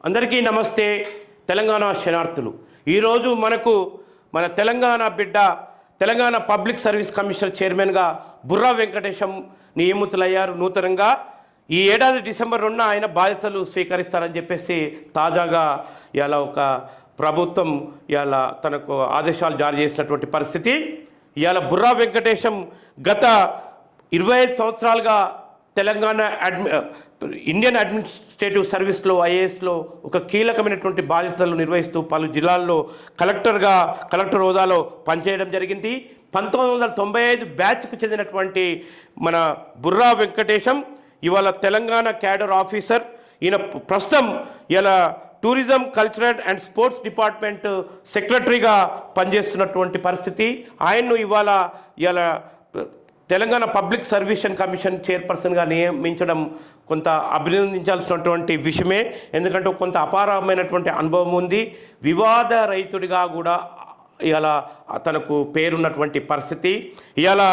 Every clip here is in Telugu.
అందరికీ నమస్తే. తెలంగాణ శరణార్థులు, ఈరోజు మనకు మన తెలంగాణ బిడ్డ తెలంగాణ పబ్లిక్ సర్వీస్ కమిషన్ చైర్మన్గా బుర్రా వెంకటేశం నియమితులయ్యారు. నూతనంగా ఈ ఏడాది డిసెంబర్ 2న ఆయన బాధ్యతలు స్వీకరిస్తారని చెప్పేసి తాజాగా ఇలా ఒక ప్రభుత్వం ఇలా తనకు ఆదేశాలు జారీ చేసినటువంటి పరిస్థితి. ఇవాళ బుర్రా వెంకటేశం గత 25 సంవత్సరాలుగా తెలంగాణ ఇండియన్ అడ్మినిస్ట్రేటివ్ సర్వీస్లో ఐఏఎస్లో ఒక కీలకమైనటువంటి బాధ్యతలు నిర్వహిస్తూ పలు జిల్లాల్లో కలెక్టర్ హోదాలో పనిచేయడం జరిగింది. 1995 బ్యాచ్కు చెందినటువంటి మన బుర్రా వెంకటేశం ఇవాళ తెలంగాణ క్యాడర్ ఆఫీసర్. ఈయన ప్రస్తుతం ఇలా tourism, cultural and sports department సెక్రటరీగా పనిచేస్తున్నటువంటి పరిస్థితి. ఆయన్ను ఇవాళ తెలంగాణ పబ్లిక్ సర్వీస్ కమిషన్ చైర్పర్సన్గా నియమించడం కొంత అభినందించాల్సినటువంటి విషయమే. ఎందుకంటే కొంత అపారమైనటువంటి అనుభవం ఉంది. వివాద రహితుడిగా కూడా ఇలా తనకు పేరున్నటువంటి పరిస్థితి. ఇలా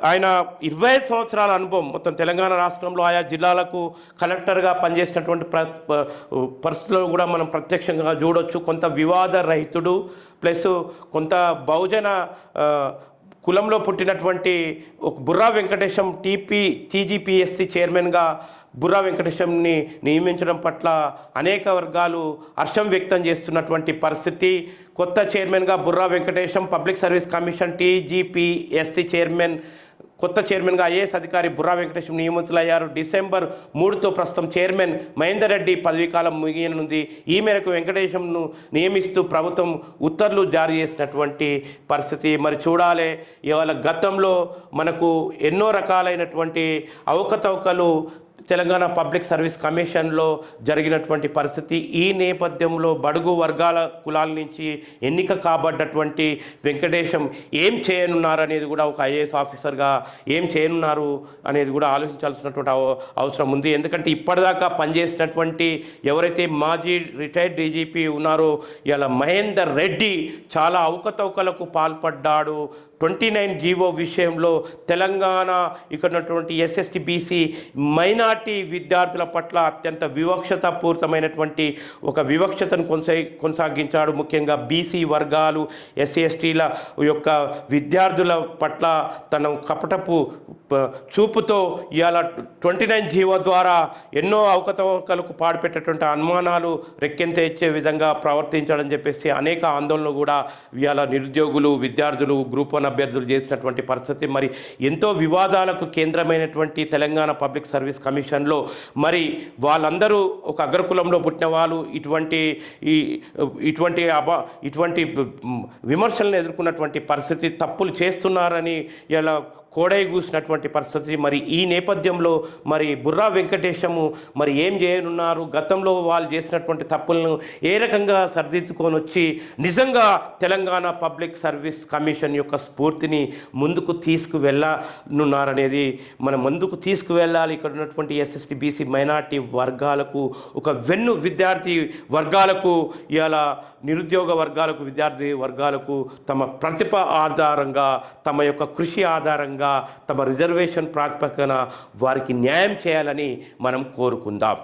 ఆయన 25 సంవత్సరాల అనుభవం మొత్తం తెలంగాణ రాష్ట్రంలో ఆయా జిల్లాలకు కలెక్టర్గా పనిచేసినటువంటి పరిస్థితుల్లో కూడా మనం ప్రత్యక్షంగా చూడవచ్చు. కొంత వివాద రహితుడు ప్లస్ కొంత బహుజన కులంలో పుట్టినటువంటి ఒక బుర్రా వెంకటేశం టీజీపీఎస్సీ చైర్మన్గా బుర్రా వెంకటేశంని నియమించడం పట్ల అనేక వర్గాలు హర్షం వ్యక్తం చేస్తున్నటువంటి పరిస్థితి. కొత్త చైర్మన్గా Burra Venkatesham public service commission TGPSC కొత్త చైర్మన్గా ఐఏఎస్ అధికారి బుర్రా వెంకటేశం నియమితులయ్యారు. డిసెంబర్ 3తో ప్రస్తుతం చైర్మన్ మహేందర్ రెడ్డి పదవీకాలం ముగియనుంది. ఈ మేరకు వెంకటేశంను నియమిస్తూ ప్రభుత్వం ఉత్తర్వులు జారీ చేసినటువంటి పరిస్థితి. మరి చూడాలి, ఇవాళ గతంలో మనకు ఎన్నో రకాలైనటువంటి అవకతవకలు తెలంగాణ పబ్లిక్ సర్వీస్ కమిషన్లో జరిగినటువంటి పరిస్థితి. ఈ నేపథ్యంలో బడుగు వర్గాల కులాల నుంచి ఎన్నిక కాబడ్డటువంటి వెంకటేశం ఏం చేయనున్నారు అనేది కూడా ఒక ఐఏఎస్ ఆఫీసర్గా ఏం చేయనున్నారు అనేది కూడా ఆలోచించాల్సినటువంటి అవసరం ఉంది. ఎందుకంటే ఇప్పటిదాకా పనిచేసినటువంటి ఎవరైతే మాజీ రిటైర్డ్ డీజీపీ ఉన్నారో ఇలా మహేందర్ రెడ్డి చాలా అవకతవకలకు పాల్పడ్డాడు. 29 జీవో విషయంలో తెలంగాణ ఇక్కడ ఉన్నటువంటి ఎస్ఎస్టీ బీసీ మైనార్టీ విద్యార్థుల పట్ల అత్యంత వివక్షతాపూరితమైనటువంటి ఒక వివక్షతను కొనసాగించాడు. ముఖ్యంగా బీసీ వర్గాలు ఎస్సీ ఎస్టీల యొక్క విద్యార్థుల పట్ల తన కపటపు చూపుతో ఇవాళ 29 జీవో ద్వారా ఎన్నో అవకతవకలకు పాడుపెట్టేటువంటి అనుమానాలు రెక్కెంతేచ్చే విధంగా ప్రవర్తించడం చెప్పేసి అనేక ఆందోళనలు కూడా ఇవాళ నిరుద్యోగులు, విద్యార్థులు, గ్రూప్ 1 అభ్యర్థులు చేసినటువంటి పరిస్థితి. మరి ఎంతో వివాదాలకు కేంద్రమైనటువంటి తెలంగాణ పబ్లిక్ సర్వీస్ కమిషన్లో మరి వాళ్ళందరూ ఒక అగ్రకులంలో పుట్టిన వాళ్ళు ఇటువంటి విమర్శలను ఎదుర్కొన్నటువంటి పరిస్థితి, తప్పులు చేస్తున్నారని ఇలా కోడై కూసినటువంటి పరిస్థితి. మరి ఈ నేపథ్యంలో మరి బుర్రా వెంకటేశము మరి ఏం చేయనున్నారు, గతంలో వాళ్ళు చేసినటువంటి తప్పులను ఏ రకంగా సరిదిద్దుకొని వచ్చి నిజంగా తెలంగాణ పబ్లిక్ సర్వీస్ కమిషన్ యొక్క స్ఫూర్తిని ముందుకు తీసుకువెళ్ళనున్నారనేది మనం ముందుకు తీసుకువెళ్ళాలి. ఇక్కడ ఉన్నటువంటి ఎస్ఎస్టీ బీసీ మైనార్టీ వర్గాలకు, ఒక విద్యార్థి వర్గాలకు, ఇలా నిరుద్యోగ వర్గాలకు, విద్యార్థి వర్గాలకు తమ ప్రతిభ ఆధారంగా, తమ యొక్క కృషి ఆధారంగా, తమ రిజర్వేషన్ ప్రాతిపదికన వారికి న్యాయం చేయాలని మనం కోరుకుందాం.